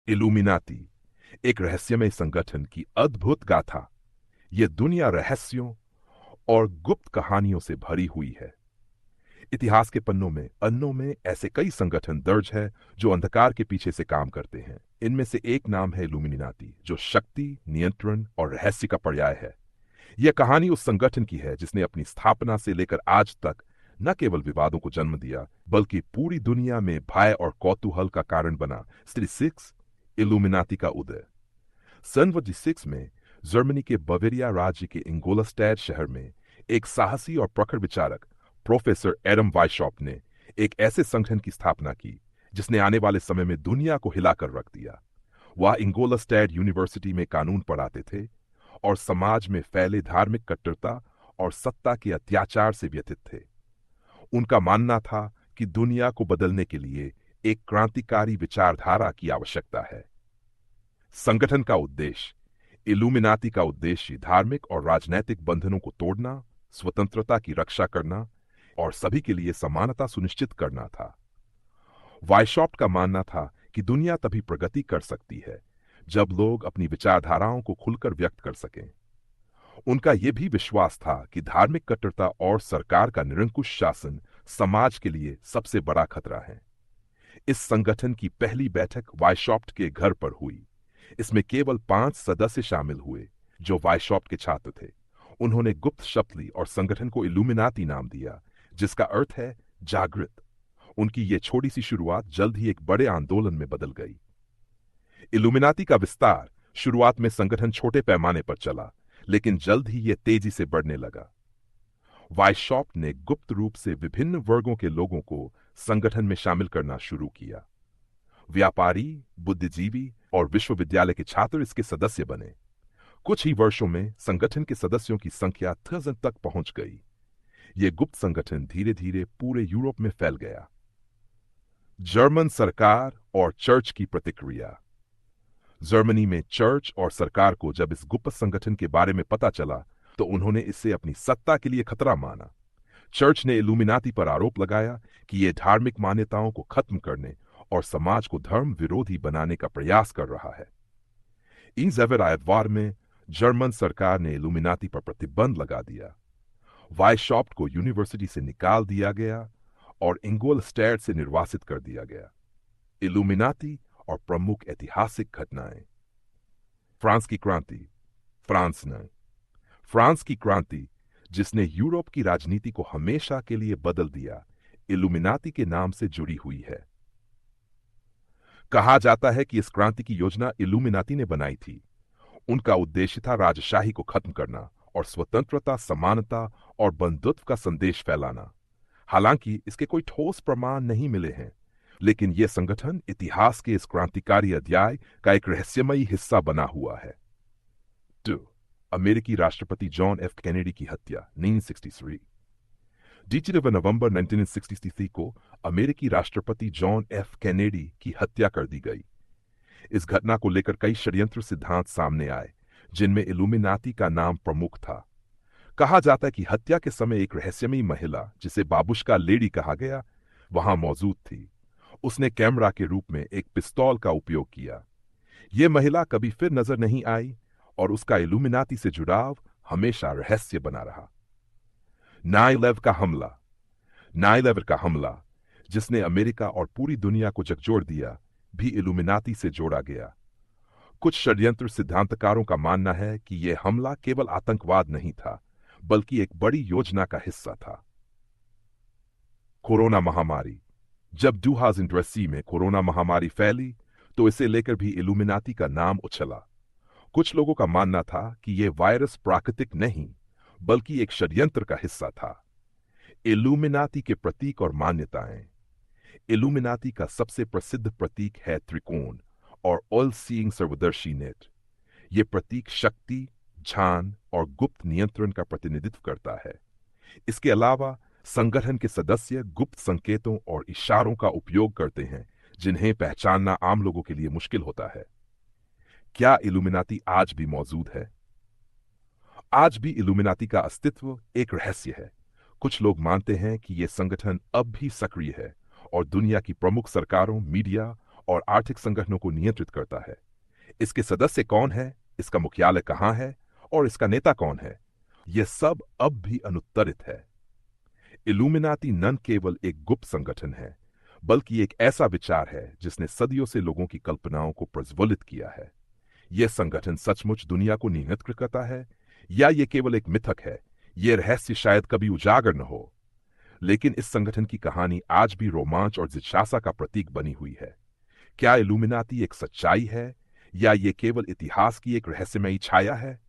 Illuminati एक रहस्यमय संगठन की अद्भुत गाथा। यह दुनिया रहस्यों और गुप्त कहानियों से भरी हुई है। इतिहास के पन्नों में ऐसे कई संगठन दर्ज है जो अंधकार के पीछे से काम करते हैं। इनमें से एक नाम है इल्यूमिनाती, जो शक्ति, नियंत्रण और रहस्य का पर्याय है। यह कहानी उस संगठन की है जिसने अपनी स्थापना से लेकर आज तक न केवल विवादों को जन्म दिया, बल्कि पूरी दुनिया में भय और कौतूहल का कारण बना। स्त्री सिक्स इल्यूमिनाती का उदय सन 1946 में जर्मनी के बवेरिया राज्य के इंगोलस्टैड शहर में एक साहसी और प्रखर विचारक प्रोफेसर एडम वाइशॉप ने एक ऐसे संगठन की स्थापना की जिसने आने वाले समय में दुनिया को हिलाकर रख दिया। वह इंगोलस्टैड यूनिवर्सिटी में कानून पढ़ाते थे और समाज में फैले धार्मिक कट्टरता और सत्ता के अत्याचार से व्यथित थे। उनका मानना था कि दुनिया को बदलने के लिए एक क्रांतिकारी विचारधारा की आवश्यकता है। संगठन का उद्देश्य इल्यूमिनाती का उद्देश्य धार्मिक और राजनैतिक बंधनों को तोड़ना, स्वतंत्रता की रक्षा करना और सभी के लिए समानता सुनिश्चित करना था। वाइशॉप्ट का मानना था कि दुनिया तभी प्रगति कर सकती है जब लोग अपनी विचारधाराओं को खुलकर व्यक्त कर सकें। उनका यह भी विश्वास था कि धार्मिक कट्टरता और सरकार का निरंकुश शासन समाज के लिए सबसे बड़ा खतरा है। इस संगठन की पहली बैठक वाइशॉप्ट के घर पर हुई। इसमें केवल 5 सदस्य शामिल हुए जो वाइशॉप्ट के छात्र थे। उन्होंने गुप्त शपथ ली और संगठन को इल्यूमिनाती नाम दिया, जिसका अर्थ है जागृत। उनकी यह छोटी सी शुरुआत जल्द ही एक बड़े आंदोलन में बदल गई। इल्यूमिनाती का विस्तार शुरुआत में संगठन छोटे पैमाने पर चला, लेकिन जल्द ही यह तेजी से बढ़ने लगा। वाइशॉप्ट ने गुप्त रूप से विभिन्न वर्गों के लोगों को संगठन में शामिल करना शुरू किया। व्यापारी, बुद्धिजीवी और विश्वविद्यालय के छात्र इसके सदस्य बने। कुछ ही वर्षों में संगठन के सदस्यों की संख्या 1000 तक पहुंच गई। यह गुप्त संगठन धीरे धीरे पूरे यूरोप में फैल गया। जर्मन सरकार और चर्च की प्रतिक्रिया। जर्मनी में चर्च और सरकार को जब इस गुप्त संगठन के बारे में पता चला तो उन्होंने इसे अपनी सत्ता के लिए खतरा माना। चर्च ने इल्यूमिनाती पर आरोप लगाया कि यह धार्मिक मान्यताओं को खत्म करने और समाज को धर्म विरोधी बनाने का प्रयास कर रहा है। इन आयतवार में जर्मन सरकार ने इल्यूमिनाती पर प्रतिबंध लगा दिया। वाइशॉप्ट को यूनिवर्सिटी से निकाल दिया गया और इंगोलस्टैड से निर्वासित कर दिया गया। इल्यूमिनाती और प्रमुख ऐतिहासिक घटनाएं। फ्रांस की क्रांति। फ्रांस की क्रांति, जिसने यूरोप की राजनीति को हमेशा के लिए बदल दिया, इल्यूमिनाती के नाम से जुड़ी हुई है। कहा जाता है कि इस क्रांति की योजना इल्यूमिनाती ने बनाई थी। उनका उद्देश्य था राजशाही को खत्म करना और स्वतंत्रता, समानता और बंधुत्व का संदेश फैलाना। हालांकि इसके कोई ठोस प्रमाण नहीं मिले हैं, लेकिन यह संगठन इतिहास के इस क्रांतिकारी अध्याय का एक रहस्यमयी हिस्सा बना हुआ है। 2. अमेरिकी राष्ट्रपति जॉन एफ कैनेडी की हत्या 1963। 2 नवंबर 1963 को अमेरिकी राष्ट्रपति जॉन एफ कैनेडी की हत्या कर दी गई। इस घटना को लेकर कई षड्यंत्र सिद्धांत सामने आए, जिनमें इल्यूमिनाती का नाम प्रमुख था। कहा जाता है कि हत्या के समय एक रहस्यमयी महिला, जिसे बाबुश्का लेडी कहा गया, वहां मौजूद थी। उसने कैमरा के रूप में एक पिस्तौल का उपयोग किया। यह महिला कभी फिर नजर नहीं आई और उसका इल्यूमिनाती से जुड़ाव हमेशा रहस्य बना रहा। 9/11 का हमला, जिसने अमेरिका और पूरी दुनिया को झकझोर दिया, भी इल्यूमिनाती से जोड़ा गया। कुछ षड्यंत्र सिद्धांतकारों का मानना है कि यह हमला केवल आतंकवाद नहीं था, बल्कि एक बड़ी योजना का हिस्सा था। कोरोना महामारी। जब 2020 में कोरोना महामारी फैली तो इसे लेकर भी इल्यूमिनाती का नाम उछला। कुछ लोगों का मानना था कि यह वायरस प्राकृतिक नहीं, बल्कि एक षड्यंत्र का हिस्सा था। इल्यूमिनाती के प्रतीक और मान्यताएं। इल्यूमिनाती का सबसे प्रसिद्ध प्रतीक है त्रिकोण और ऑल सीइंग सर्वदर्शी नेट। यह प्रतीक शक्ति, ध्यान और गुप्त नियंत्रण का प्रतिनिधित्व करता है। इसके अलावा संगठन के सदस्य गुप्त संकेतों और इशारों का उपयोग करते हैं, जिन्हें पहचानना आम लोगों के लिए मुश्किल होता है। क्या इल्यूमिनाती आज भी मौजूद है? आज भी इल्यूमिनाती का अस्तित्व एक रहस्य है। कुछ लोग मानते हैं कि यह संगठन अब भी सक्रिय है और दुनिया की प्रमुख सरकारों, मीडिया और आर्थिक संगठनों को नियंत्रित करता है। इसके सदस्य कौन है, इसका मुख्यालय कहां है और इसका नेता कौन है, यह सब अब भी अनुत्तरित है। इल्यूमिनाती न केवल एक गुप्त संगठन है, बल्कि एक ऐसा विचार है जिसने सदियों से लोगों की कल्पनाओं को प्रज्वलित किया है। यह संगठन सचमुच दुनिया को नियंत्रित करता है या यह केवल एक मिथक है? यह रहस्य शायद कभी उजागर न हो, लेकिन इस संगठन की कहानी आज भी रोमांच और जिज्ञासा का प्रतीक बनी हुई है। क्या इल्यूमिनाती एक सच्चाई है या यह केवल इतिहास की एक रहस्यमयी छाया है?